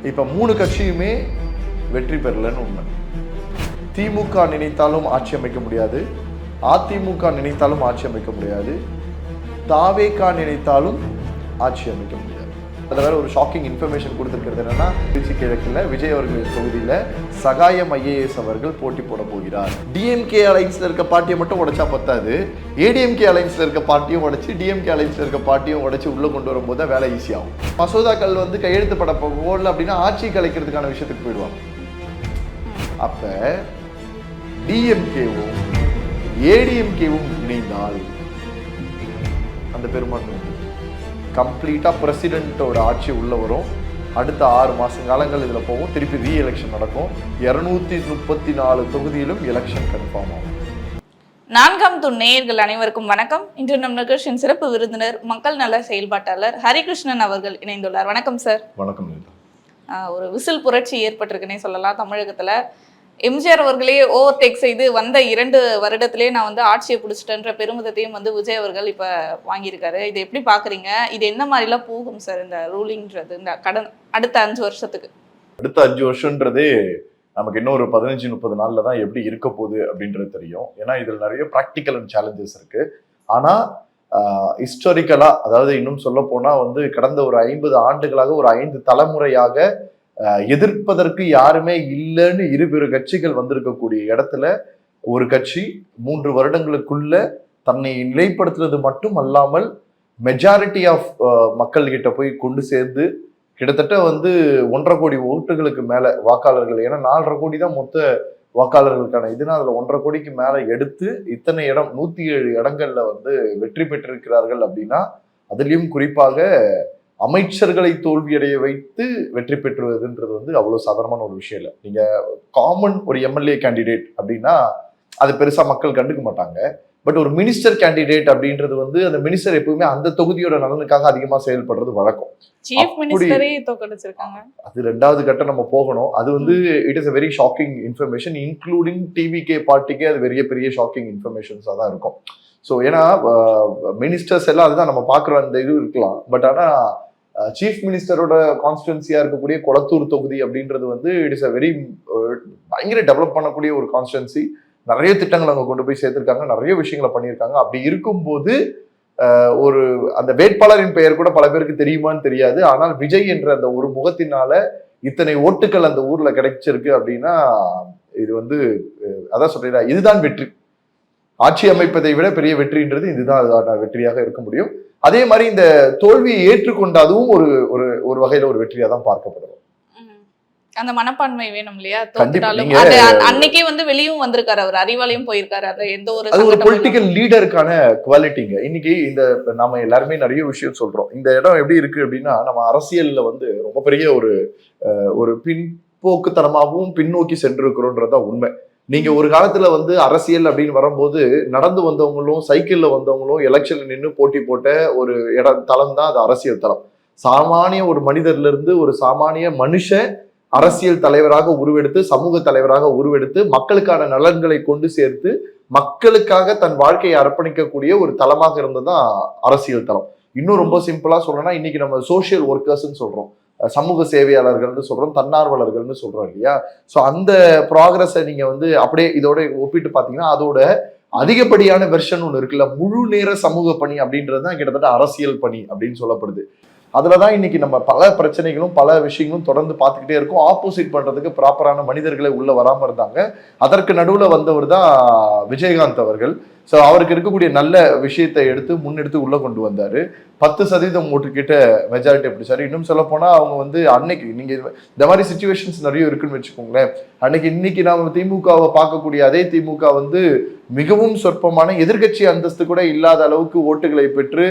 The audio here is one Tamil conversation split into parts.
இப்போ 3 கட்சியுமே வெற்றி பெறலன்னு உண்மை. திமுக நினைத்தாலும் ஆட்சி அமைக்க முடியாது, அதிமுக நினைத்தாலும் ஆட்சி அமைக்க முடியாது, தாவேகா நினைத்தாலும் ஆட்சி அமைக்க முடியாது. அதில் வேற ஒரு ஷாக்கிங் இன்ஃபர்மேஷன் கொடுத்துருக்கிறது என்னன்னா, திருச்சி கிழக்கில் விஜய் அவர்கள் தொகுதியில் சகாயம் ஐஏஎஸ் அவர்கள் போட்டி போட போகிறார். டிஎம்கே அலைன்ஸ்ல இருக்க பார்ட்டியை மட்டும் உடைச்சா பத்தாது, ஏடிஎம்கே அலைன்ஸ்ல இருக்க பார்ட்டியும் உடைச்சு டிஎம்கே அலைன்ஸ்ல இருக்க பார்ட்டியும் உடைச்சு உள்ள கொண்டு வரும்போது தான் வேலை ஈஸியாகும். மசோதாக்கள் வந்து கையெழுத்துப்பட போகல அப்படின்னா ஆட்சி கலைக்கிறதுக்கான விஷயத்துக்கு போயிடுவாங்க. அப்ப டிஎம்கேவும் ஏடிஎம்கேவும் இணைந்தால் அந்த பெரும்பான்மை கம்ப்ளீட்டா பிரசிடென்ட்டோட ஆட்சி உள்ள வரும். அடுத்த 6 மாச காலங்கள் இதுல போகும். திருப்பி ரீ எலெக்ஷன் நடக்கும். 234 தொகுதியிலும் எலெக்ஷன் கன்ஃபார்ம் ஆகும். 4ஆம் தூண் நேயர்கள் அனைவருக்கும் வணக்கம். இன்று நம் நிகழ்ச்சியின் சிறப்பு விருந்தினர் மக்கள் நல செயல்பாட்டாளர் ஹரிகிருஷ்ணன் அவர்கள் இணைந்துள்ளார். வணக்கம் சார். வணக்கம். ஒரு விசில் புரட்சி ஏற்பட்டிருக்குன்னே சொல்லலாம் தமிழகத்துல. எம்ஜிஆர் அவர்களே ஓவர்டேக் செய்து வந்த 2 வருடத்திலே நான் வந்து ஆட்சியை பிடிச்சிட்டேன்ற பெருமிதத்தையும் வந்து விஜய் அவர்கள் இப்ப வாங்கியிருக்காரு. இதை எப்படி பாக்குறீங்க? இது என்ன மாதிரிலாம் போகும் சார் இந்த ரூலிங்ன்றது இந்த அடுத்த 5 வருஷத்துக்கு? அடுத்த 5 வருஷம்ன்றதே நமக்கு இன்னும் ஒரு 15-30 நாள்ல தான் எப்படி இருக்க போகுது அப்படின்றது தெரியும். ஏன்னா இதுல நிறைய ப்ராக்டிக்கல் அண்ட் சேலஞ்சஸ் இருக்கு. ஆனா ஹிஸ்டாரிக்கலா, அதாவது இன்னும் சொல்ல போனா வந்து கடந்த ஒரு 50 ஆண்டுகளாக ஒரு 5 தலைமுறையாக எதிர்ப்பதற்கு யாருமே இல்லைன்னு 2 கட்சிகள் வந்திருக்கக்கூடிய இடத்துல ஒரு கட்சி 3 வருடங்களுக்குள்ள தன்னை நிலைப்படுத்துறது மட்டும் அல்லாமல் மெஜாரிட்டி ஆஃப் மக்கள் கிட்ட போய் கொண்டு சேர்ந்து கிட்டத்தட்ட வந்து 1.5 கோடி ஓட்டுகளுக்கு மேல வாக்காளர்கள், ஏன்னா 4.5 கோடி தான் மொத்த வாக்காளர்களுக்கான இதுனா அதுல 1.5 கோடிக்கு மேல எடுத்து இத்தனை இடம் 107 இடங்கள்ல வந்து வெற்றி பெற்றிருக்கிறார்கள் அப்படின்னா, அதுலயும் குறிப்பாக அமைச்சர்களை தோல்வியடைய வைத்து வெற்றி பெற்றுவதுன்றது வந்து அவ்வளவு சாதாரணமான ஒரு விஷயம் இல்லை. நீங்க காமன் ஒரு எம்எல்ஏ கேண்டிடேட் அப்படின்னா அது பெருசா மக்கள் கண்டுக்க மாட்டாங்க. பட் ஒரு மினிஸ்டர் கேண்டிடேட் அப்படின்றது வந்து அந்த மினிஸ்டர் எப்பவுமே அந்த தொகுதியோட நலனுக்காக அதிகமா செயல்படுறது வழக்கம். அது 2வது கட்டம் நம்ம போகணும். அது வந்து it is a very shocking information, including TVK பார்ட்டிக்கே அது பெரிய ஷாக்கிங் இன்ஃபர்மேஷன்ஸா தான் இருக்கும். ஸோ ஏன்னா மினிஸ்டர்ஸ் எல்லாம் அதுதான் நம்ம பார்க்குற அந்த இது இருக்கலாம். பட் ஆனால் சீஃப் மினிஸ்டரோட கான்ஸ்டிடுவன்சியா இருக்கக்கூடிய கொளத்தூர் தொகுதி அப்படின்றது வந்து இட் இஸ் அ வெரி பயங்கர டெவலப் பண்ணக்கூடிய ஒரு கான்ஸ்டிடுவன்சி. நிறைய திட்டங்கள் அங்கே கொண்டு போய் சேர்த்திருக்காங்க, நிறைய விஷயங்களை பண்ணியிருக்காங்க. அப்படி இருக்கும்போது ஒரு அந்த வேட்பாளரின் பெயர் கூட பல பேருக்கு தெரியுமான்னு தெரியாது. ஆனால் விஜய் என்ற அந்த ஒரு முகத்தினால இத்தனை ஓட்டுகள் அந்த ஊர்ல கிடைச்சிருக்கு அப்படின்னா இது வந்து அதான் சொல்றேன், இதுதான் வெற்றி. ஆட்சி அமைப்பதை விட பெரிய வெற்றின்றது இதுதான் வெற்றியாக இருக்க முடியும். அதே மாதிரி இந்த தோல்வியை ஏற்றுக்கொண்ட அதுவும் ஒரு வகையில ஒரு வெற்றியா தான் பார்க்கப்படுது. அந்த மனப்பான்மை வேணும் இல்லையா? அன்னைக்கே வந்து வெளியும் வந்திருக்காரு, அவர் அறிவாலையும் போயிருக்காரு. அது எந்த ஒரு பொலிட்டிக்கல் லீடருக்கான குவாலிட்டிங்க. இன்னைக்கு இந்த நாம எல்லாருமே நிறைய விஷயம் சொல்றோம். இந்த இடம் எப்படி இருக்கு அப்படின்னா, நம்ம அரசியல்ல வந்து ரொம்ப பெரிய ஒரு பின்போக்குத்தனமாகவும் பின்னோக்கி சென்றிருக்கிறோன்றதான் உண்மை. நீங்க ஒரு காலத்துல வந்து அரசியல் அப்படின்னு வரும்போது நடந்து வந்தவங்களும் சைக்கிள்ல வந்தவங்களும் எலெக்ஷன்ல நின்று போட்டி போட்ட ஒரு தளம் தான் அது அரசியல் தளம். சாமானிய ஒரு மனிதர்ல இருந்து ஒரு சாமானிய மனுஷன் அரசியல் தலைவராக உருவெடுத்து, சமூக தலைவராக உருவெடுத்து, மக்களுக்கான நலன்களை கொண்டு சேர்த்து மக்களுக்காக தன் வாழ்க்கையை அர்ப்பணிக்கக்கூடிய ஒரு தளமாக இருந்ததுதான் அரசியல் தளம். இன்னும் ரொம்ப சிம்பிளா சொல்லணும்னா இன்னைக்கு நம்ம சோசியல் ஒர்க்கர்ஸ்ன்னு சொல்றோம், சமூக சேவையாளர்கள்னு சொல்றோம், தன்னார்வலர்கள்னு சொல்றோம் இல்லையா? ஸோ அந்த ப்ராக்ரஸை நீங்க வந்து அப்படியே இதோட ஒப்பிட்டு பார்த்தீங்கன்னா அதோட அதிகப்படியான வெர்ஷன் ஒன்று இருக்குல்ல, முழு நேர சமூக பணி அப்படின்றது தான் கிட்டத்தட்ட அரசியல் பணி அப்படின்னு சொல்லப்படுது. அதுலதான் இன்னைக்கு நம்ம பல பிரச்சனைகளும் பல விஷயங்களும் தொடர்ந்து பார்த்துக்கிட்டே இருக்கோம். ஆப்போசிட் பண்றதுக்கு ப்ராப்பரான மனிதர்களை உள்ள வராம இருந்தாங்க. அதற்கு நடுவுல வந்தவர் தான் விஜயகாந்த் அவர்கள். ஸோ அவருக்கு இருக்கக்கூடிய நல்ல விஷயத்தை முன்னெடுத்து உள்ள கொண்டு வந்தாரு. 10% ஓட்டு கிட்ட மெஜாரிட்டி பிடிச்சாரு. இன்னும் சொல்ல போனா அவங்க வந்து அன்னைக்கு நீங்க இந்த மாதிரி சிச்சுவேஷன்ஸ் நிறைய இருக்குன்னு வச்சுக்கோங்களேன். இன்னைக்கு நாம திமுகவை பார்க்கக்கூடிய அதே திமுக வந்து மிகவும் சொற்பமான எதிர்கட்சி அந்தஸ்து கூட இல்லாத அளவுக்கு ஓட்டுகளை பெற்று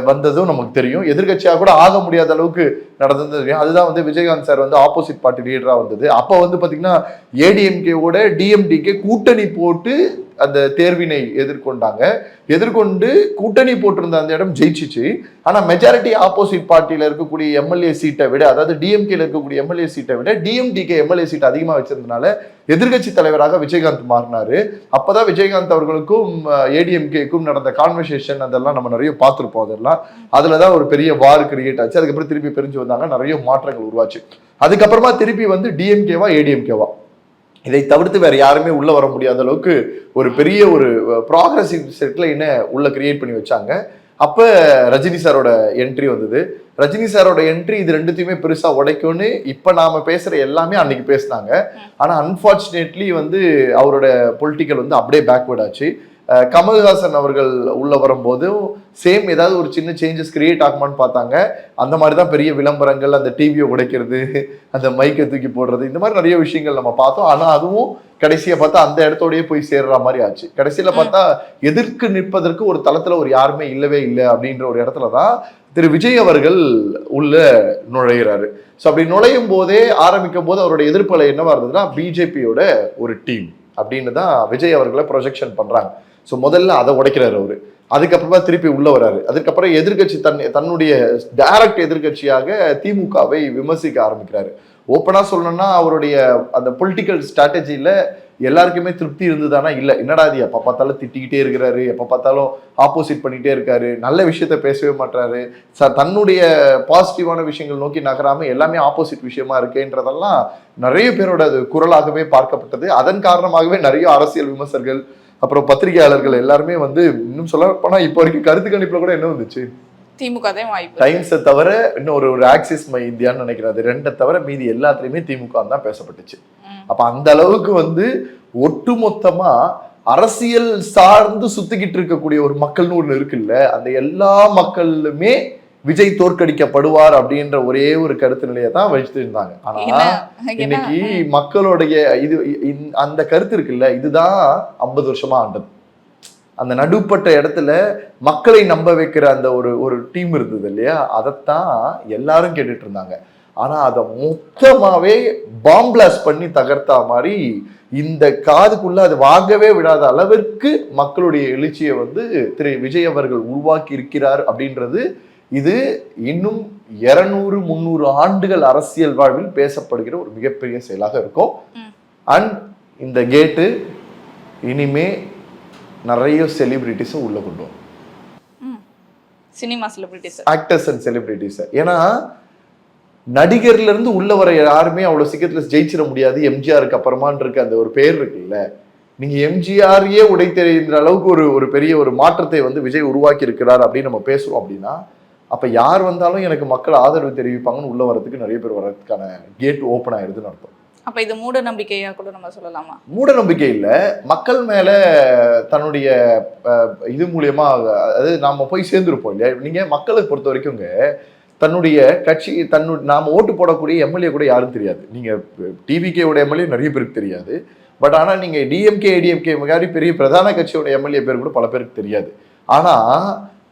வந்ததும் நமக்கு தெரியும். எதிர்கட்சியாக கூட ஆக முடியாத அளவுக்கு நடந்தது தெரியும். அதுதான் வந்து விஜயகாந்த் சார் வந்து ஆப்போசிட் பார்ட்டி லீடரா வந்தது. அப்போ வந்து பாத்தீங்கன்னா ஏடிஎம்கேவோட டிஎம்டிகே கூட்டணி போட்டு அந்த தேர்வினை எதிர்கொண்டு கூட்டணி போட்டிருந்த அந்த இடம் ஜெயிச்சிச்சு. ஆனா மெஜாரிட்டி ஆப்போசிட் பார்ட்டியில இருக்கக்கூடிய எம்எல்ஏ சீட்டை விட, அதாவது டிஎம்கேல இருக்கக்கூடிய எம்எல்ஏ சீட்டை விட டிஎம்டிகே எம்எல்ஏ சீட் அதிகமா வச்சிருந்தனால எதிர்கட்சி தலைவராக விஜயகாந்த் மாறினாரு. அப்பதான் விஜயகாந்த் அவர்களுக்கும் ஏடிஎம்கேக்கும் நடந்த கான்வர்சேஷன் அதெல்லாம் நம்ம நிறைய பார்த்திருப்போம். அதெல்லாம் அதுலதான் ஒரு பெரிய வார் கிரியேட் ஆச்சு. அதுக்கப்புறம் திருப்பி பிரிஞ்சு வந்தாங்க, நிறைய மாற்றங்கள் உருவாச்சு. அதுக்கப்புறமா திருப்பி வந்து டிஎம்கேவா ஏடிஎம்கேவா, இதை தவிர்த்து வேற யாருமே உள்ள வர முடியாத அளவுக்கு ஒரு பெரிய ஒரு ப்ராக்ரஸிவ் செட்லைனை உள்ள கிரியேட் பண்ணி வச்சாங்க. அப்ப ரஜினி சாரோட என்ட்ரி வந்தது. ரஜினி சாரோட என்ட்ரி இது ரெண்டுத்தையுமே பெருசா உடைக்கும்னு இப்ப நாம பேசுற எல்லாமே அன்னைக்கு பேசினாங்க. ஆனா அன்பார்ச்சுனேட்லி வந்து அவரோட பொலிட்டிக்கல் வந்து அப்படியே பேக்வேர்ட் ஆச்சு. கமல்ஹாசன் அவர்கள் உள்ள வரும்போதும் சேம் ஏதாவது ஒரு சின்ன சேஞ்சஸ் கிரியேட் ஆகுமான்னு பார்த்தாங்க. அந்த மாதிரி தான் பெரிய விளம்பரங்கள், அந்த டிவியை உடைக்கிறது, அந்த மைக்கை தூக்கி போடுறது, இந்த மாதிரி நிறைய விஷயங்கள் நம்ம பார்த்தோம். ஆனா அதுவும் கடைசியை பார்த்தா அந்த இடத்தோடய போய் சேர்ற மாதிரி ஆச்சு. கடைசியில பார்த்தா எதிர்க்கு நிற்பதற்கு ஒரு தளத்துல ஒரு யாருமே இல்லவே இல்லை அப்படின்ற ஒரு இடத்துலதான் திரு விஜய் அவர்கள் உள்ள நுழைகிறாரு. ஸோ அப்படி நுழையும் போதே ஆரம்பிக்கும் போது அவருடைய எதிர்ப்பலை என்னவா இருந்ததுன்னா பிஜேபியோட ஒரு டீம் அப்படின்னு தான் விஜய் அவர்களை ப்ரொஜெக்ஷன் பண்றாங்க. ஸோ முதல்ல அதை உடைக்கிறாரு அவரு. அதுக்கப்புறமா திருப்பி உள்ள வராரு. அதுக்கப்புறம் எதிர்கட்சி தன்னுடைய டைரக்ட் எதிர்கட்சியாக திமுகவை விமர்சிக்க ஆரம்பிக்கிறாரு. ஓப்பனா சொல்லணும்னா அவருடைய அந்த பொலிட்டிக்கல் ஸ்ட்ராட்டஜியில எல்லாருக்குமே திருப்தி இருந்ததுதானா இல்ல, என்னடா இது எப்ப பார்த்தாலும் திட்டிக்கிட்டே இருக்கிறாரு, எப்ப பார்த்தாலும் ஆப்போசிட் பண்ணிட்டே இருக்காரு, நல்ல விஷயத்த பேசவே மாட்டாரு, தன்னுடைய பாசிட்டிவான விஷயங்கள் நோக்கி நகராம எல்லாமே ஆப்போசிட் விஷயமா இருக்குன்றதெல்லாம் நிறைய பேரோட அது குரலாகவே பார்க்கப்பட்டது. அதன் காரணமாகவே நிறைய அரசியல் விமர்சகர்கள் அப்புறம் பத்திரிகையாளர்கள் எல்லாருமே வந்து இன்னும் சொல்ல போனா இப்ப வரைக்கும் கருத்து கணிப்புல கூட என்ன வந்துச்சு, திமுக தான் வாய்ப்பு. டைம்ஸை தவிர இன்னும் ஒரு ஆக்சிஸ் மை இந்தியான்னு நினைக்கிறேன், அது ரெண்டை தவிர மீதி எல்லாத்துலயுமே திமுக தான் பேசப்பட்டுச்சு. அப்ப அந்த அளவுக்கு வந்து ஒட்டுமொத்தமா அரசியல் சார்ந்து சுத்திக்கிட்டு இருக்கக்கூடிய ஒரு மக்கள்னு ஒண்ணு இருக்குல்ல, அந்த எல்லா மக்களுமே விஜய் தோற்கடிக்கப்படுவார் அப்படின்ற ஒரே ஒரு கருத்து நிலையை தான் வச்சுட்டு இருந்தாங்க. ஆனா இன்னைக்கு மக்களுடைய இது அந்த கருத்து இருக்குல்ல, இதுதான் 50 வருஷமா ஆண்டது. அந்த நடுப்பட்ட இடத்துல மக்களை நம்ப வைக்கிற அந்த ஒரு டீம் இருந்தது இல்லையா, அதைத்தான் எல்லாரும் கேட்டுட்டு இருந்தாங்க. ஆனா அதை மொத்தமாவே பாம்பிளாஸ்ட் பண்ணி தகர்த்தா மாதிரி இந்த காதுக்குள்ள அது வாங்கவே விடாத அளவிற்கு மக்களுடைய எழுச்சியை வந்து திரு விஜய் அவர்கள் உருவாக்கி இருக்கிறார் அப்படின்றது இது இன்னும் 200-300 ஆண்டுகள் அரசியல் வாழ்வில் பேசப்படுகிற ஒரு மிகப்பெரிய செயலாக இருக்கும். அண்ட் இந்த கேட்டு இனிமே நிறைய செலிபிரிட்டிஸை உள்ள கொண்டு வரும், cinema celebrities, actors and celebrities. ஏன்னா நடிகர்ல இருந்து உள்ள வர யாருமே அவ்வளவு சீக்கிரத்துல ஜெயிச்சிட முடியாது. எம்ஜிஆருக்கு அப்புறமான் இருக்க அந்த ஒரு பேர் இருக்குல்ல, நீங்க எம்ஜிஆரையே உடைத்தெறிகிற அளவுக்கு ஒரு பெரிய ஒரு மாற்றத்தை வந்து விஜய் உருவாக்கி இருக்கிறார் அப்படின்னு நம்ம பேசுறோம். அப்படின்னா அப்ப யார் வந்தாலும் எனக்கு மக்கள் ஆதரவு தெரிவிப்பாங்கன்னு உள்ள வரதுக்கு நிறைய பேர் வர்றதுக்கான கேட் ஓப்பன் ஆயிருதுன்னு அர்த்தம். அப்ப இது மூட நம்பிக்கையா கூட நம்ம சொல்லலாமா? மூட நம்பிக்கை இல்ல, மக்கள் மேல தன்னுடைய இது மூலியமா அதாவது நாம போய் சேர்ந்துருப்போம் இல்லையா. நீங்க மக்களை பொறுத்த வரைக்கும்ங்க தன்னுடைய கட்சி நாம ஓட்டு போடக்கூடிய எம்எல்ஏ கூட யாரும் தெரியாது. நீங்க டிவிகேவோட எம்எல்ஏ நிறைய பேருக்கு தெரியாது. பட் ஆனா நீங்க டிஎம்கே ஏடிஎம்கே மாதிரி பெரிய பிரதான கட்சியோட எம்எல்ஏ பேர் கூட பல பேருக்கு தெரியாது. ஆனா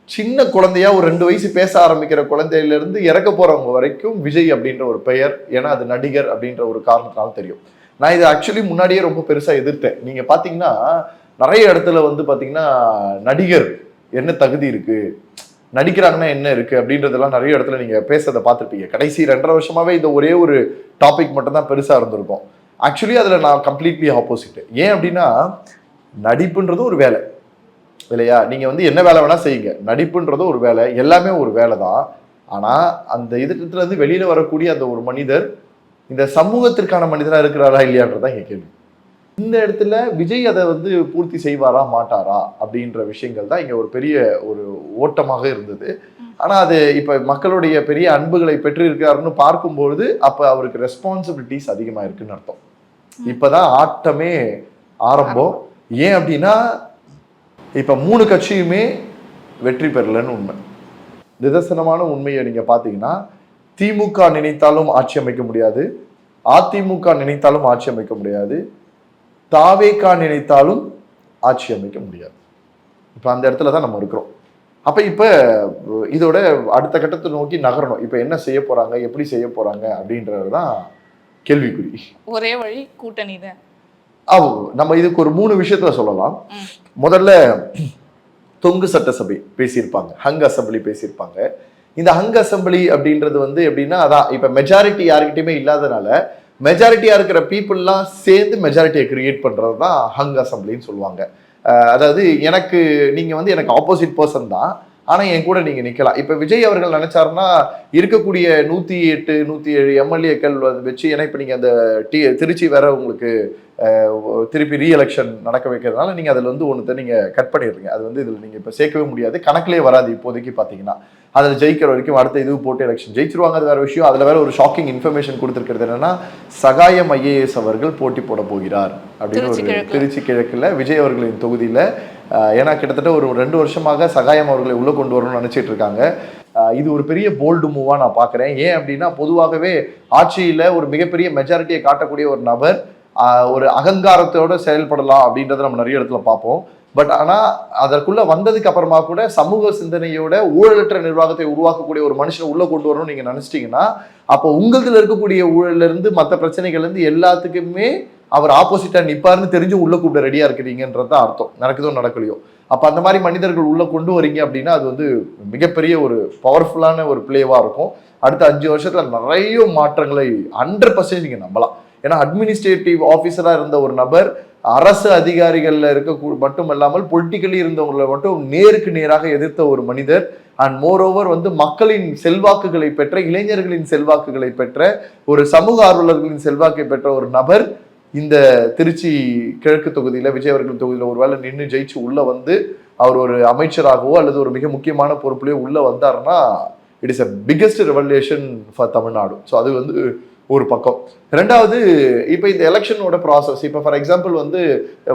சின்ன குழந்தையா ஒரு 2 வயசு பேச ஆரம்பிக்கிற குழந்தையில இருந்து இறக்க போறவங்க வரைக்கும் விஜய் அப்படின்ற ஒரு பெயர், ஏன்னா அது நடிகர் அப்படின்ற ஒரு காரணத்தினால தெரியும். நான் இதை ஆக்சுவலி முன்னாடியே ரொம்ப பெருசா எதிர்த்தேன். நீங்க பாத்தீங்கன்னா நிறைய இடத்துல வந்து பாத்தீங்கன்னா நடிகர் என்ன தகுதி இருக்கு, நடிக்கிறாங்கன்னா என்ன இருக்கு அப்படின்றதெல்லாம் நிறைய இடத்துல நீங்க பேசுறதை பார்த்துருப்பீங்க. கடைசி 2.5 வருஷமாவே இந்த ஒரே ஒரு டாபிக் மட்டும் தான் பெருசா இருந்திருக்கும். ஆக்சுவலி அதுல நான் கம்ப்ளீட்லி ஆப்போசிட். ஏன் அப்படின்னா நடிப்புன்றது ஒரு வேலை இல்லையா, நீங்க வந்து என்ன வேலை வேணா செய்யுங்க, நடிப்புன்றது ஒரு வேலை, எல்லாமே ஒரு வேலை தான். ஆனா அந்த இதுல இருந்து வெளியில வரக்கூடிய அந்த ஒரு மனிதர் இந்த சமூகத்திற்கான மனிதனா இருக்கிறாரா இல்லையான்றதான் இங்க கேள்வி. இந்த இடத்துல விஜய் அதை வந்து பூர்த்தி செய்வாரா மாட்டாரா அப்படின்ற விஷயங்கள் தான் இங்க ஒரு பெரிய ஒரு ஓட்டமாக இருந்தது. ஆனா அது இப்ப மக்களுடைய பெரிய அன்புகளை பெற்று இருக்கிறாருன்னு பார்க்கும்பொழுது அப்ப அவருக்கு ரெஸ்பான்சிபிலிட்டிஸ் அதிகமா இருக்குன்னு அர்த்தம். இப்பதான் ஆட்டமே ஆரம்பம். ஏன் அப்படின்னா இப்ப 3 கட்சியுமே வெற்றி பெறலன்னு உண்மை, நிதர்சனமான உண்மையை நீங்க பாத்தீங்கன்னா திமுக நினைத்தாலும் ஆட்சி அமைக்க முடியாது, அதிமுக நினைத்தாலும் ஆட்சி அமைக்க முடியாது, தாவேகா நினைத்தாலும் ஆட்சி அமைக்க முடியாது. இப்ப அந்த இடத்துல தான் நம்ம இருக்கிறோம். அப்ப இப்ப இதோட அடுத்த கட்டத்தை நோக்கி நகரணும். இப்ப என்ன செய்ய போறாங்க, எப்படி செய்ய போறாங்க அப்படின்றதுதான் கேள்விக்குறி. ஒரே வழி கூட்டணி தான். நம்ம இதுக்கு ஒரு 3 விஷயத்துல சொல்லலாம். முதல்ல தொங்கு சட்டசபை பேசியிருப்பாங்க, ஹங் அசம்பிளி பேசியிருப்பாங்க. இந்த ஹங் அசம்பிளி அப்படின்றது வந்து எப்படின்னா, அதான் இப்ப மெஜாரிட்டி யாருக்கிட்டையுமே இல்லாதனால மெஜாரிட்டியா இருக்கிற பீப்புள்லாம் சேர்ந்து மெஜாரிட்டியை கிரியேட் பண்றது தான் ஹங் அசம்பிளின்னு சொல்லுவாங்க. அதாவது நீங்க வந்து எனக்கு ஆப்போசிட் பர்சன் தான், ஆனா என் கூட நீங்க நிக்கலாம். இப்ப விஜய் அவர்கள் நினைச்சாருன்னா இருக்கக்கூடிய 108 107 எம்எல்ஏக்கள் வச்சு, ஏன்னா இப்ப நீங்க அந்த திருச்சி வேற உங்களுக்கு திருப்பி ரீஎலெக்ஷன் நடக்க வைக்கிறதுனால நீங்க அதுல வந்து ஒன்று நீங்க கட் பண்ணிடுறீங்க. அது வந்து இதுல நீங்க இப்ப சேர்க்கவே முடியாது, கணக்கிலே வராது இப்போதைக்கு பாத்தீங்கன்னா. அதில் ஜெயிக்கிற வரைக்கும் அடுத்த இது போட்டு எலெக்ஷன் ஜெயிச்சிருவாங்க, அது வேற விஷயம். அதுல வேற ஒரு ஷாக்கிங் இன்ஃபர்மேஷன் கொடுத்துருக்கிறது என்னன்னா, சகாயம் ஐஏஎஸ் அவர்கள் போட்டி போட போகிறார் அப்படின்னு ஒரு திருச்சி கிழக்குல விஜய் அவர்களின் தொகுதியில. ஏன்னா கிட்டத்தட்ட ஒரு 2 வருஷமாக சகாயம் அவர்களை உள்ள கொண்டு வரணும்னு நினைச்சிட்டு இருக்காங்க. இது ஒரு பெரிய போல்டு மூவா நான் பாக்குறேன். ஏன் அப்படின்னா, பொதுவாகவே ஆட்சியில ஒரு மிகப்பெரிய மெஜாரிட்டியை காட்டக்கூடிய ஒரு நபர் ஒரு அகங்காரத்தோட செயல்படலாம் அப்படின்றத நம்ம நிறைய இடத்துல பார்ப்போம். பட் ஆனா அதற்குள்ள வந்ததுக்கு அப்புறமா கூட சமூக சிந்தனையோட ஊழலற்ற நிர்வாகத்தை உருவாக்கக்கூடிய ஒரு மனுஷனை உள்ள கொண்டு வரணும்னு நீங்க நினைச்சிட்டீங்கன்னா, அப்போ உங்களதுல இருக்கக்கூடிய ஊழல்ல இருந்து மற்ற பிரச்சனைகள்ல இருந்து எல்லாத்துக்குமே அவர் ஆப்போசிட்டா நிப்பாருன்னு தெரிஞ்சு உள்ள கூப்பிட ரெடியா இருக்கிறீங்கன்றது அர்த்தம். நடக்குதோ நடக்கலையோ. அப்ப அந்த மாதிரி மனிதர்கள் உள்ள கொண்டு வரீங்க அப்படின்னா அது வந்து மிகப்பெரிய ஒரு பவர்ஃபுல்லான ஒரு பிளேவா இருக்கும். அடுத்த 5 வருஷத்துல நிறைய மாற்றங்களை 100% நீங்க நம்பலாம். ஏன்னா அட்மினிஸ்ட்ரேட்டிவ் ஆஃபீஸரா இருந்த ஒரு நபர் அரசு அதிகாரிகள்ல இருக்க மட்டும் இல்லாமல் பொலிட்டிக்கலி இருந்தவங்களை மட்டும் நேருக்கு நேராக எதிர்த்த ஒரு மனிதர். அண்ட் மோர் ஓவர் வந்து மக்களின் செல்வாக்குகளை பெற்ற, இளைஞர்களின் செல்வாக்குகளை பெற்ற, ஒரு சமூக ஆர்வலர்களின் செல்வாக்கை பெற்ற ஒரு நபர் இந்த திருச்சி கிழக்கு தொகுதியில விஜய் அவர்கள் தொகுதியில ஒருவேளை நின்று ஜெயிச்சு உள்ள வந்து அவர் ஒரு அமைச்சராகவோ அல்லது ஒரு மிக முக்கியமான பொறுப்புலையோ உள்ள வந்தாருன்னா it is a biggest revolution for Tamil Nadu. So அது வந்து ஒரு பக்கம். ரெண்டாவது, இப்போ இந்த எலெக்ஷனோட ப்ராசஸ், இப்போ ஃபார் எக்ஸாம்பிள் வந்து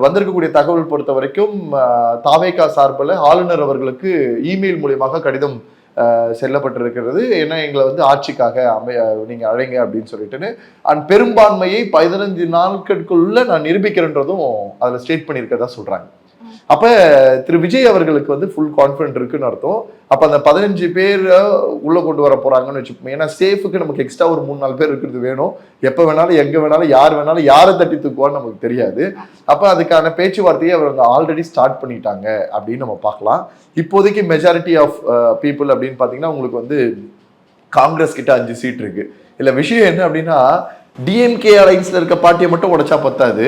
வந்திருக்கக்கூடிய தகவல் பொறுத்த வரைக்கும் தாவேகா சார்பில் ஆளுநர் அவர்களுக்கு இமெயில் மூலியமாக கடிதம் செல்லப்பட்டிருக்கிறது. ஏன்னா எங்களை வந்து ஆட்சிக்காக நீங்க அழைங்க அப்படின்னு சொல்லிட்டுன்னு. அண்ட் பெரும்பான்மையை 15 நாட்களுக்குள்ள நான் நிரூபிக்கிறேன்றதும் அதுல ஸ்டேட் பண்ணியிருக்கதா சொல்றாங்க. அப்ப திரு விஜய் அவர்களுக்கு வந்து ஃபுல் கான்ஃபிடன்ட் இருக்குன்னு அர்த்தம். அப்ப அந்த 15 பேர் உள்ள கொண்டு வர போறாங்கன்னு வச்சுப்போம். ஏன்னா சேஃபுக்கு நமக்கு எக்ஸ்ட்ரா ஒரு 3-4 பேர் இருக்கிறது வேணும். எப்ப வேணாலும் எங்க வேணாலும் யார் வேணாலும் யாரை தட்டி தூக்குவான்னு நமக்கு தெரியாது. அப்ப அதுக்கான பேச்சுவார்த்தையை அவங்க ஆல்ரெடி ஸ்டார்ட் பண்ணிட்டாங்க அப்படின்னு நம்ம பார்க்கலாம். இப்போதைக்கு மெஜாரிட்டி ஆஃப் பீப்புள் அப்படின்னு பாத்தீங்கன்னா உங்களுக்கு வந்து காங்கிரஸ் கிட்ட 5 சீட் இருக்கு. இல்ல விஷயம் என்ன அப்படின்னா, டிஎம்கே அலைன்ஸ்ல இருக்க பார்ட்டியை மட்டும் உடைச்சா பத்தாது,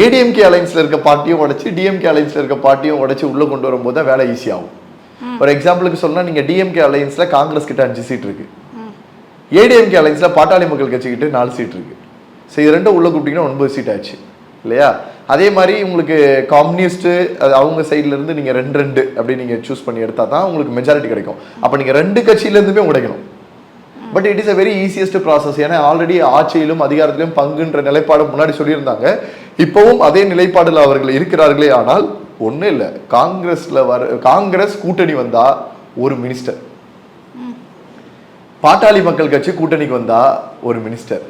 ஏடிஎம்கே அலைன்ஸ்ல இருக்க பார்ட்டியும் உடைச்சு டிஎம்கே அலைன்ஸ்ல இருக்க பார்ட்டியும் உடைச்சு உள்ள கொண்டு வரும்போது தான் வேலை ஈஸி ஆகும். ஒரு எக்ஸாம்பிளுக்கு சொன்னா, நீங்க டிஎம்கே அலைன்ஸ்ல காங்கிரஸ் கிட்ட 5 சீட் இருக்கு, ஏடிஎம்கே அலைன்ஸ்ல பாட்டாளி மக்கள் கட்சி கிட்ட 4 சீட் இருக்கு. ஸோ இது ரெண்டும் உள்ள கூப்பிட்டீங்கன்னா 9 சீட் ஆச்சு இல்லையா? அதே மாதிரி உங்களுக்கு கம்யூனிஸ்ட் அவங்க சைட்ல இருந்து நீங்க 2 அப்படி நீங்க சூஸ் பண்ணி எடுத்தா தான் உங்களுக்கு மெஜாரிட்டி கிடைக்கும். அப்ப நீங்க 2 கட்சியில இருந்துமே உடைக்கணும். But it is a very easiest process. ஏன்னா ஆல்ரெடி ஆட்சியிலும் அதிகாரத்திலும் பங்குன்ற நிலைப்பாடு முன்னாடி சொல்லியிருந்தாங்க. இப்பவும் அதே நிலைப்பாடுல அவர்கள் இருக்கிறார்களே. ஆனால் ஒன்றும் இல்லை, காங்கிரஸ் கூட்டணி வந்தா ஒரு மினிஸ்டர், பாட்டாளி மக்கள் கட்சி கூட்டணிக்கு வந்தா ஒரு மினிஸ்டர்,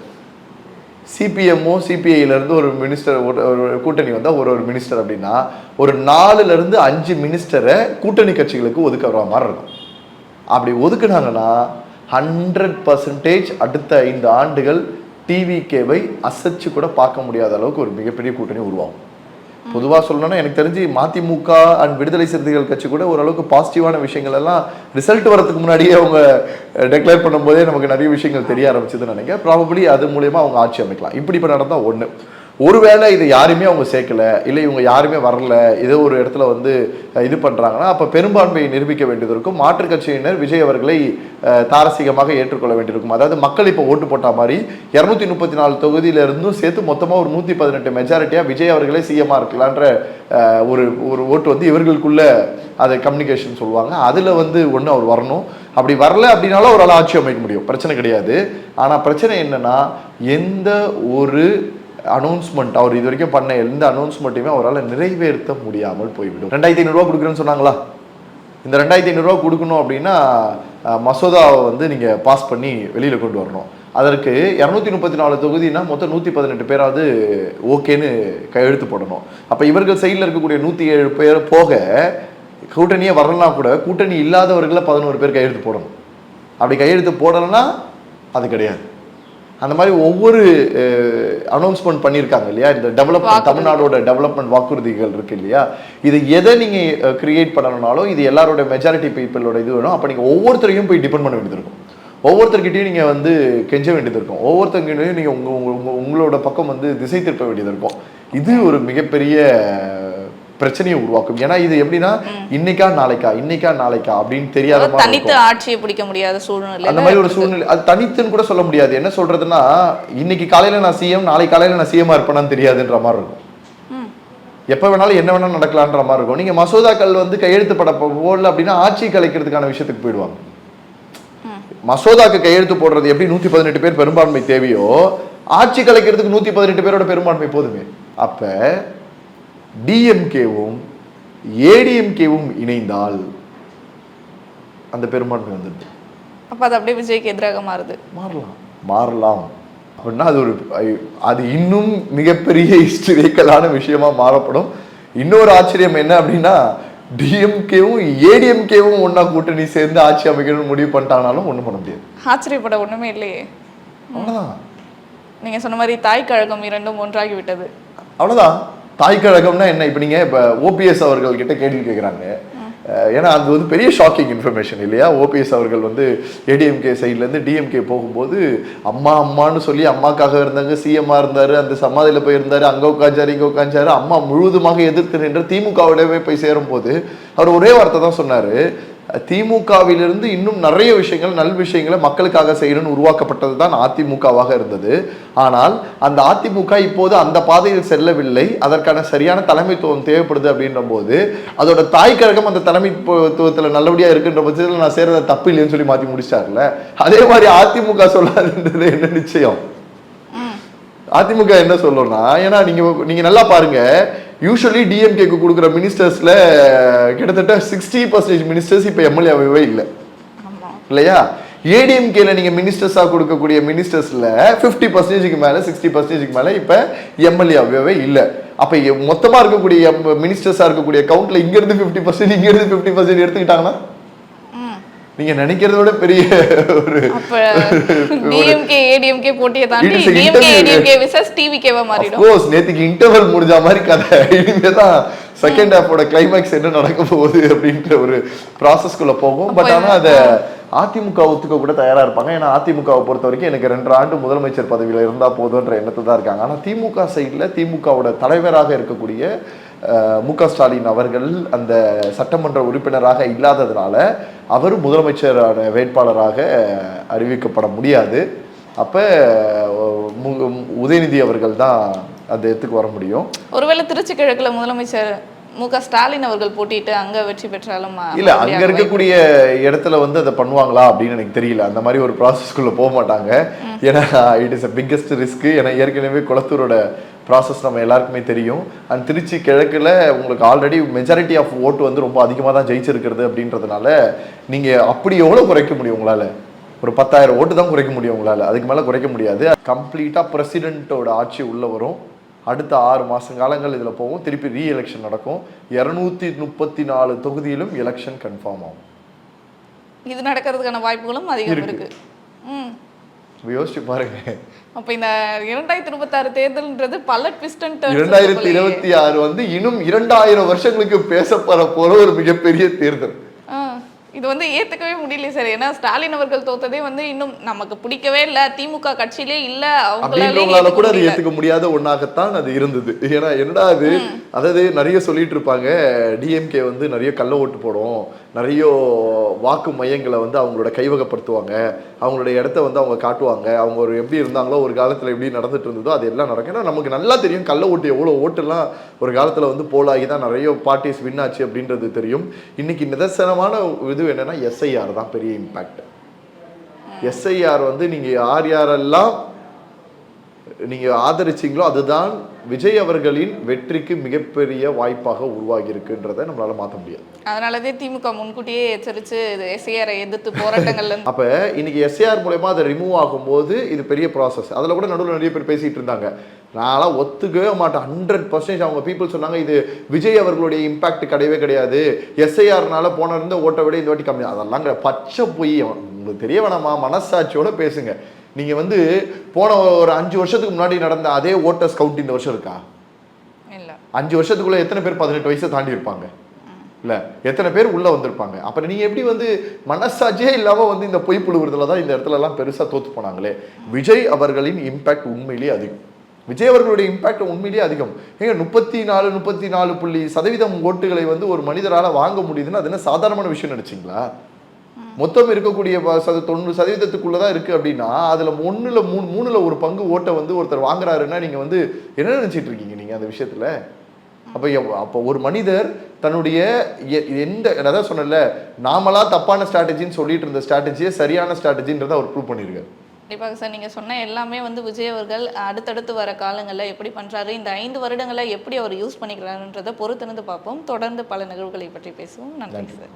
சிபிஎம்ஓ சிபிஐல இருந்து ஒரு மினிஸ்டர் ஒரு கூட்டணி வந்தா ஒரு மினிஸ்டர். அப்படின்னா ஒரு 4ல இருந்து 5 மினிஸ்டரை கூட்டணி கட்சிகளுக்கு ஒதுக்க வர மாதிரி இருக்கும். அப்படி ஒதுக்குனாங்கன்னா 100% அடுத்த 5 ஆண்டுகள் டிவிகேவை அசைச்சு கூட பார்க்க முடியாத அளவுக்கு ஒரு மிகப்பெரிய கூட்டணி உருவாகும். பொதுவாக சொல்லணும்னா எனக்கு தெரிஞ்சு மதிமுக அண்ட் விடுதலை சிறுத்தைகள் கட்சி கூட ஓரளவுக்கு பாசிட்டிவான விஷயங்கள் எல்லாம் ரிசல்ட் வரதுக்கு முன்னாடியே அவங்க டெக்ளேர் பண்ணும்போதே நமக்கு நிறைய விஷயங்கள் தெரிய ஆரம்பிச்சதுன்னு நினைக்கிறேன். ப்ராபபிளி அது மூலயமா அவங்க ஆட்சி அமைக்கலாம். இப்படி இப்போ நடந்தா ஒன்று. ஒருவேளை இதை யாருமே அவங்க சேர்க்கல, இல்லை இவங்க யாருமே வரல, ஏதோ ஒரு இடத்துல வந்து இது பண்றாங்கன்னா அப்ப பெரும்பான்மையை நிரூபிக்க வேண்டியது இருக்கும். மாற்றுக் கட்சியினர் விஜய் அவர்களை தாரசீகமாக ஏற்றுக்கொள்ள வேண்டியிருக்கும். அதாவது மக்கள் இப்போ ஓட்டு போட்ட மாதிரி 234 தொகுதியில இருந்தும் சேர்த்து மொத்தமா ஒரு 118 மெஜாரிட்டியா விஜய் அவர்களே சிஎம்மா இருக்கலான்ற ஒரு ஓட்டு வந்து இவர்களுக்குள்ள அதை கம்யூனிகேஷன் சொல்லுவாங்க. அதுல வந்து ஒன்று அவர் வரணும். அப்படி வரல அப்படின்னாலும் அவரால் ஆட்சி அமைக்க முடியும், பிரச்சனை கிடையாது. ஆனா பிரச்சனை என்னன்னா, எந்த ஒரு அனௌன்ஸ்மெண்ட் அவர் இது வரைக்கும் பண்ண எந்த அனௌன்ஸ்மெண்ட்டையுமே அவரால் நிறைவேற்ற முடியாமல் போய்விடும். 2500 ரூபா கொடுக்குறேன்னு சொன்னாங்களா, இந்த 2500 ரூபா கொடுக்கணும் அப்படின்னா மசோதாவை வந்து நீங்க பாஸ் பண்ணி வெளியில கொண்டு வரணும். அதற்கு 234 தொகுதினா மொத்தம் 118 பேராவது ஓகேன்னு கையெழுத்து போடணும். அப்ப இவர்கள் சைடில் இருக்கக்கூடிய 107 பேர் போக கூட்டணியே வரலனா கூட கூட்டணி இல்லாதவர்களை 11 பேர் கையெழுத்து போடணும். அப்படி கையெழுத்து போடலைன்னா அது கிடையாது. அந்த மாதிரி ஒவ்வொரு அனௌன்ஸ்மெண்ட் பண்ணியிருக்காங்க இல்லையா, இந்த டெவலப்மெண்ட் தமிழ்நாடோட டெவலப்மெண்ட் வாக்குறுதிகள் இருக்கு இல்லையா, இது எதை நீங்கள் கிரியேட் பண்ணணும்னாலும் இது எல்லாரோட மெஜாரிட்டி பீப்புளோட இது வேணும். அப்போ நீங்கள் ஒவ்வொருத்தரையும் போய் டிபெண்ட் பண்ண வேண்டியது இருக்கும், ஒவ்வொருத்தர்கிட்டையும் நீங்கள் வந்து கெஞ்ச வேண்டியது இருக்கும், ஒவ்வொருத்தர்கிட்டையும் நீங்கள் உங்களோட பக்கம் வந்து திசை திருப்ப வேண்டியது இருக்கும். இது ஒரு மிகப்பெரிய பிரச்சனையை உருவாக்கும். ஏன்னா இது எப்படின்னா இன்னைக்கா நாளைக்கா அப்படின்னு தெரியாத மாதிரி தனித்து ஆட்சியை பிடிக்க முடியாத சூழ்நிலை, அந்த மாதிரி ஒரு சூழ்நிலை. அது தனித்துன்னு கூட சொல்ல முடியாது. என்ன சொல்றதுன்னா இன்னைக்கு காலையில நான் சிஎம், நாளைக்கு காலையில நான் சிஎம்மா இருப்பேனான்னு தெரியாதுன்ற மாதிரி இருக்கும். எப்ப வேணாலும் என்ன வேணாலும் நடக்கலான்ற மாதிரி இருக்கும். நீங்க மசோதாக்கள் வந்து கையெழுத்துப்பட போடல அப்படின்னா ஆட்சி கலைக்கிறதுக்கான விஷயத்துக்கு போயிடுவாங்க. மசோதாக்கு கையெழுத்து போடுறது எப்படி 118 பேர் பெரும்பான்மை தேவையோ ஆட்சி கலைக்கிறதுக்கு 118 பேரோட பெரும்பான்மை போதுமே. அப்ப டிஎம்கேவும் ஏடிஎம்கேவும் இணைந்தால் அந்த பெரும்பான்மை வந்துடுது. அப்ப அது அப்படியே விஜய்க்கு எதிராக மாறலாம் அப்படின்னா அது இன்னும் மிகப்பெரிய ஹிஸ்டரிக்கலான விஷயமா மாறப்படும். இன்னொரு ஆச்சரியம் என்ன அப்படின்னா டிஎம்கேவும் ஏடிஎம்கேவும் ஒன்னா கூட்டணி சேர்ந்து ஆட்சி அமைக்கணும்னு முடிவு பண்ணிட்டாங்கனாலும் ஒண்ணும் பண்ண முடியாது. ஆச்சரியப்பட ஒண்ணுமே இல்லையே. அவ்வளவுதான். நீங்க சொன்ன மாதிரி தாய் கழகம் இரண்டும் ஒன்றாகி விட்டது. அவ்வளவுதான். தாய் கழகம்னா என்ன? இப்ப நீங்க இப்ப ஓபிஎஸ் அவர்கள் கிட்ட கேள்வி கேட்கிறாங்க. ஏன்னா அது வந்து பெரிய ஷாக்கிங் இன்ஃபர்மேஷன் இல்லையா. ஓபிஎஸ் அவர்கள் வந்து ஏடிஎம்கே சைட்லேருந்து டிஎம்கே போகும்போது அம்மான்னு சொல்லி அம்மாக்காக இருந்தாங்க, சிஎம்மா இருந்தார், அந்த சமாதியில் போய் இருந்தார், அங்கே உட்காஞ்சாரு இங்கே உட்காஞ்சாரு, அம்மா முழுவதுமாக எதிர்த்து நின்று திமுகவிடவே போய் சேரும்போது அவர் ஒரே வார்த்தை தான் சொன்னார், திமுகவிலிருந்து இன்னும் நிறைய விஷயங்கள் நல் விஷயங்களை மக்களுக்காக செய்யணும்னு உருவாக்கப்பட்டது தான் அதிமுகவாக இருந்தது. ஆனால் அந்த அதிமுக இப்போது அந்த பாதையில் செல்லவில்லை, அதற்கான சரியான தலைமைத்துவம் தேவைப்படுது அப்படின்ற போது அதோட தாய் கழகம் அந்த தலைமைத்துவத்தில் நல்லபடியா இருக்குன்ற பட்சத்தில் நான் செய்யறத தப்பு இல்லைன்னு சொல்லி மாற்றி முடிச்சார்ல. அதே மாதிரி அதிமுக சொல்லாதுன்றது என்ன நிச்சயம்? அதிமுக என்ன சொல்லணும்னா, ஏன்னா நீங்க நல்லா பாருங்க, யூஸ்வலி டிஎம்கேக்கு கொடுக்குற மினிஸ்டர்ஸ்ல கிட்டத்தட்ட 60% மினிஸ்டர்ஸ் இப்ப எம்எல்ஏவே இல்லை இல்லையா. ஏடிஎம்கேல நீங்க மினிஸ்டர்ஸா கொடுக்கக்கூடிய மினிஸ்டர்ஸ்ல 50% மேல 60% மேல இப்ப எம்எல்ஏவே இல்லை. அப்ப மொத்தமா இருக்கக்கூடிய மினிஸ்டர்ஸா இருக்கக்கூடிய கவுண்ட்ல இங்க இருந்து 50% இங்க இருந்து 50% எடுத்துக்கிட்டாங்கன்னா நீங்க நினைக்கிறத விட பெரிய ஒரு டிஎம்கே ஏடிஎம்கே போட்டியை தாண்டி டிஎம்கே ஏடிஎம்கே வெர்சஸ் டிவிகேவா மாறிடும். ஆஃப் கோர்ஸ் நேத்துக்கு இன்டர்வல் முடிஞ்ச மாதிரி கதை. இனிமே தான் செகண்ட் ஹாஃபோட கிளைமாக்ஸ் என்ன நடக்க போகுது அப்படின்ற ஒரு ப்ராசஸ்க்குள்ள போகும். பட் ஆனா அதை அதிமுக ஒத்துக்க கூட தயாரா இருப்பாங்க. ஏன்னா அதிமுகவை பொறுத்த வரைக்கும் எனக்கு 2 ஆண்டு முதலமைச்சர் பதவியில இருந்தா போதுன்ற எண்ணத்தை தான் இருக்காங்க. ஆனா திமுக சைட்ல திமுகவோட தலைவராக இருக்கக்கூடிய மு.க. ஸ்டாலின் அவர்கள் அந்த சட்டமன்ற உறுப்பினராக இல்லாததுனால அவர் முதலமைச்சரான வேட்பாளராக அறிவிக்கப்பட முடியாது. அப்ப உதயநிதி அவர்கள் தான் அந்த இடத்துக்கு வர முடியும். ஒருவேளை திருச்சி கிழக்குல முதலமைச்சர் மு.க. ஸ்டாலின் அவர்கள் போட்டிட்டு அங்க வெற்றி பெற்றாலும் இல்ல அங்க இருக்கக்கூடிய இடத்துல வந்து அதை பண்ணுவாங்களா அப்படின்னு எனக்கு தெரியல. அந்த மாதிரி ஒரு ப்ராசஸ்க்குள்ள போக மாட்டாங்க. ஏன்னா it is a biggest risk. ஏன்னா ஏற்கனவே குளத்தூரோட ப்ராசஸ் நம்ம எல்லாருக்குமே தெரியும். அண்ட் திருச்சி கிழக்குல உங்களுக்கு ஆல்ரெடி மெஜாரிட்டி ஆஃப் ஓட்டு வந்து ரொம்ப அதிகமாக தான் ஜெயிச்சிருக்கிறது அப்படின்றதுனால நீங்க அப்படி எவ்வளவு குறைக்க முடியும் உங்களால? ஒரு 10,000 ஓட்டு தான் குறைக்க முடியும் உங்களால, அதுக்கு மேல குறைக்க முடியாது. கம்ப்ளீட்டா பிரசிடென்ட்டோட ஆட்சி உள்ள வரும். அடுத்த 6 மாச காலங்கள் இதுல போகும். திருப்பி ரீ எலெக்ஷன் நடக்கும். 234 தொகுதியிலும் எலெக்ஷன் கன்ஃபார்ம் ஆகும். இது நடக்கிறதுக்கான வாய்ப்புகளும் அதிகம் இருக்கு. யோசிச்சு பாருங்க. அப்ப இந்த 2026 தேர்தல்ன்றது பல ட்விஸ்ட் அண்ட் டர்ன்ஸ். 2026 வந்து இன்னும் 2000 வருஷங்களுக்கு பேசப்பட போற ஒரு மிகப்பெரிய தேர்தல். இது வந்து ஏத்துக்கவே முடியல சார். ஏன்னா ஸ்டாலின் அவர்கள் தோத்ததே வந்து இன்னும் நமக்கு பிடிக்கவே இல்லை, திமுக கட்சியிலே இல்ல, அவங்களால கூட அது ஏத்துக்க முடியாத ஒன்னாகத்தான் அது இருந்தது. ஏன்னா என்னடா அது, அதாவது நிறைய சொல்லிட்டு இருப்பாங்க டிஎம்கே வந்து நிறைய கள்ள ஓட்டு போடும், நிறைய வாக்கு மையங்களை வந்து அவங்களோட கைவகப்படுத்துவாங்க, அவங்களுடைய இடத்த வந்து அவங்க காட்டுவாங்க, அவங்க ஒரு எப்படி இருந்தாங்களோ ஒரு காலத்துல எப்படி நடந்துட்டு இருந்ததோ அது எல்லாம் நடக்கும். ஏன்னா நமக்கு நல்லா தெரியும் கள்ள ஓட்டு எவ்வளவு ஓட்டுலாம் ஒரு காலத்துல வந்து போலாகி தான் நிறைய பார்ட்டிஸ் வின் ஆச்சு அப்படின்றது தெரியும். இன்னைக்கு நிதர்சனமான இது என்னன்னா எஸ்ஐஆர் தான் பெரிய இம்பாக்ட். எஸ்ஐஆர் வந்து நீங்க யாரெல்லாம் நீங்க ஆதரிச்சீங்களோ அதுதான் விஜய் அவர்களின் வெற்றிக்கு மிகப்பெரிய வாய்ப்பாக உருவாகி இருக்குன்றதை நம்மளால மாற்ற முடியாது. அதனாலதே திமுக முன்கூட்டியே எச்சரிச்சு எஸ்ஐஆரை எதிர்த்து போராட்டங்கள்ல அப்ப இன்னைக்கு எஸ்ஐஆர் மூலமா அதை ரிமூவ் ஆகும்போது இது பெரிய ப்ராசஸ். அதுல கூட நடுவில் நிறைய பேர் பேசிட்டு இருந்தாங்க. நான்லாம் ஒத்துக்கவே மாட்டேன். 100% அவங்க பீப்புள் சொன்னாங்க இது விஜய் அவர்களுடைய இம்பாக்ட் கிடையவே கிடையாது, எஸ்ஐஆர்னால போன இருந்த ஓட்டை விட இந்த வாட்டி கம்மி. அதெல்லாம் பச்சை பொய். உங்களுக்கு தெரிய வேணாமா, மனசாட்சியோட பேசுங்க. நீங்க வந்து போன ஒரு 5 வருஷத்துக்கு முன்னாடி நடந்த அதே ஓட்டர்ஸ் கவுண்ட் இந்த வருஷம் இருக்கா? இல்ல. 5 வருஷத்துக்குள்ள எத்தனை பேர் 18 வயசை தாண்டி இருப்பாங்க? இல்ல எத்தனை பேர் உள்ள வந்திருப்பாங்க? அப்புறம் நீங்க எப்படி வந்து மனசாட்சியே இல்லாம வந்து இந்த பொய் புழுவுறதுல தான் இந்த இடத்துல எல்லாம் பெருசா தோத்து போனாங்களே. விஜய் அவர்களின் இம்பாக்ட் உண்மையிலேயே அதிகம். விஜய் அவர்களுடைய இம்பாக்ட் உண்மையிலேயே அதிகம். ஏங்க 34.4% ஓட்டுகளை வந்து ஒரு மனிதரால வாங்க முடியுதுன்னா அது என்ன சாதாரணமான விஷயம் நினைச்சீங்களா? மொத்தம் இருக்கக்கூடிய 90% தான் இருக்கு அப்படின்னா அதுல மூணுல ஒரு பங்கு ஓட்டை வந்து ஒருத்தர் வாங்குறாருன்னா நீங்க வந்து என்ன நினைச்சிட்டு இருக்கீங்க நீங்க அந்த விஷயத்துல? அப்போ ஒரு மனிதர் தன்னுடைய எந்த அதான் சொன்னல நாமளா தப்பான ஸ்ட்ராட்டஜின்னு சொல்லிட்டு இருந்த ஸ்ட்ராட்டஜியை சரியான ஸ்ட்ராட்டஜின்றதை அவர் ப்ரூவ் பண்ணியிருக்காரு. கண்டிப்பாக சார். நீங்கள் சொன்ன எல்லாமே வந்து விஜய் அவர்கள் அடுத்தடுத்து வர காலங்களில் எப்படி பண்ணுறாரு, இந்த 5 வருடங்களை எப்படி அவர் யூஸ் பண்ணிக்கிறாருன்றதை பொறுத்திருந்து பார்ப்போம். தொடர்ந்து பல நிகழ்வுகளை பற்றி பேசுவோம். நன்றி சார்.